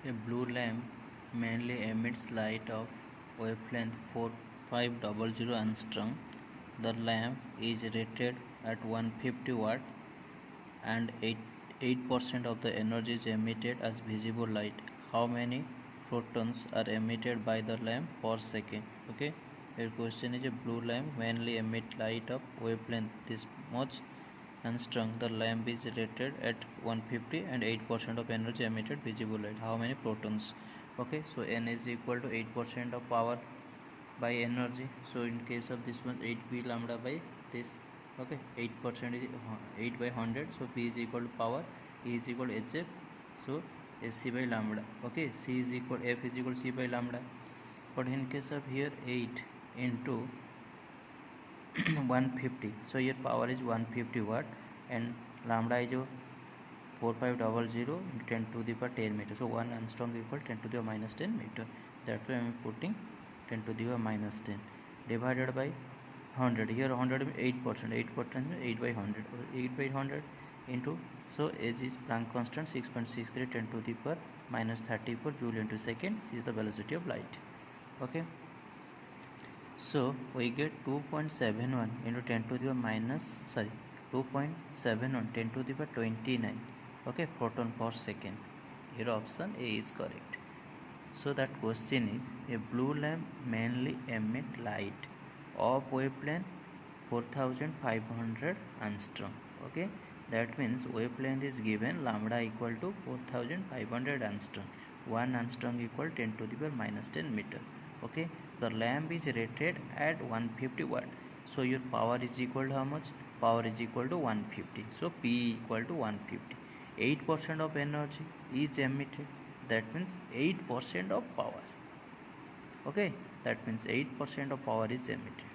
A blue lamp mainly emits light of wavelength 4500 angstrom. The lamp is rated at 150 watt and 8% of the energy is emitted as visible light. How many photons are emitted by the lamp per second? Okay, your question is a blue lamp mainly emit light of wavelength this much and strong. The lamp is rated at 150 and 8% of energy emitted visible light. How many protons? Okay, so n is equal to 8% of power by energy. So in case of this one, 8p lambda by this. Okay, 8% is 8 by 100. So p is equal to power, e is equal to hf. So sc by lambda. Okay, c is equal, f is equal to c by lambda. But in case of here 8 into 150, so here power is 150 watt and lambda is 4500 into 10 to the power 10 meter. So 1 angstrom equal 10 to the power minus 10 meter. That's why I am putting 10 to the power minus 10 divided by 100. Here 100 means 8%. 8% means 8 by 100. 8 by 100 into, so H is Planck constant 6.63 10 to the power minus 34 joule into second. This is the velocity of light. Okay. So we get 2.71 into 10 to the power minus, sorry, 2.71 10 to the power 29. Okay, photon per second. Here option A is correct. So that question is, a blue lamp mainly emit light of wavelength 4500 angstrom. Okay, that means wavelength is given lambda equal to 4500 angstrom. 1 angstrom equal 10 to the power minus 10 meter. Okay, the lamp is rated at 150 watt. So your power is equal to how much? Power is equal to 150. So P equal to 150. 8% of energy is emitted. That means 8% of power. Okay, that means 8% of power is emitted.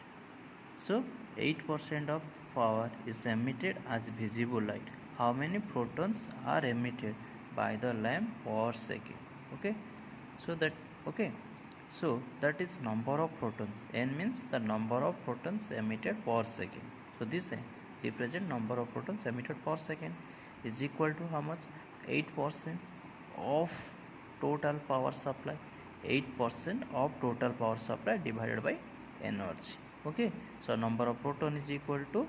So 8% of power is emitted as visible light. How many photons are emitted by the lamp per second? Okay, so that, okay, so that is number of photons. N means the number of photons emitted per second. So this N represent number of photons emitted per second is equal to how much? 8% of total power supply. 8% of total power supply divided by energy. Okay, so number of proton is equal to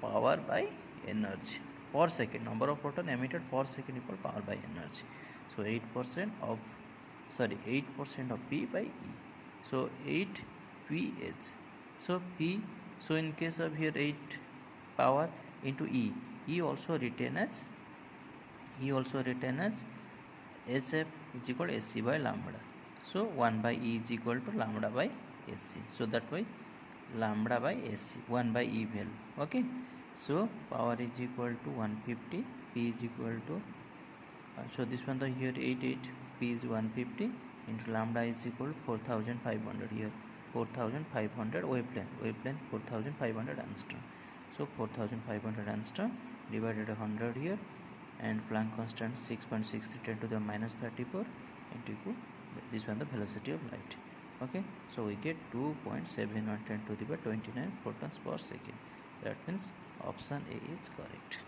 power by energy per second. Number of proton emitted per second equal power by energy. So 8% of, sorry, 8% of P by E. So 8 Ph. So P, so in case of here 8 power into E, E also written as SF is equal to SC by lambda. So 1 by E is equal to lambda by SC. So that way lambda by SC, 1 by E value. Okay, so power is equal to 150, P is equal to, so this one, the here 8, P is 150 into lambda is equal to 4500. Here 4500 wavelength 4500 angstrom. So 4500 angstrom divided 100 here, and Planck constant 6.63 10 to the minus 34 into this one, the velocity of light. Okay, so we get 2.71 10 to the power 29 photons per second. That means option A is correct.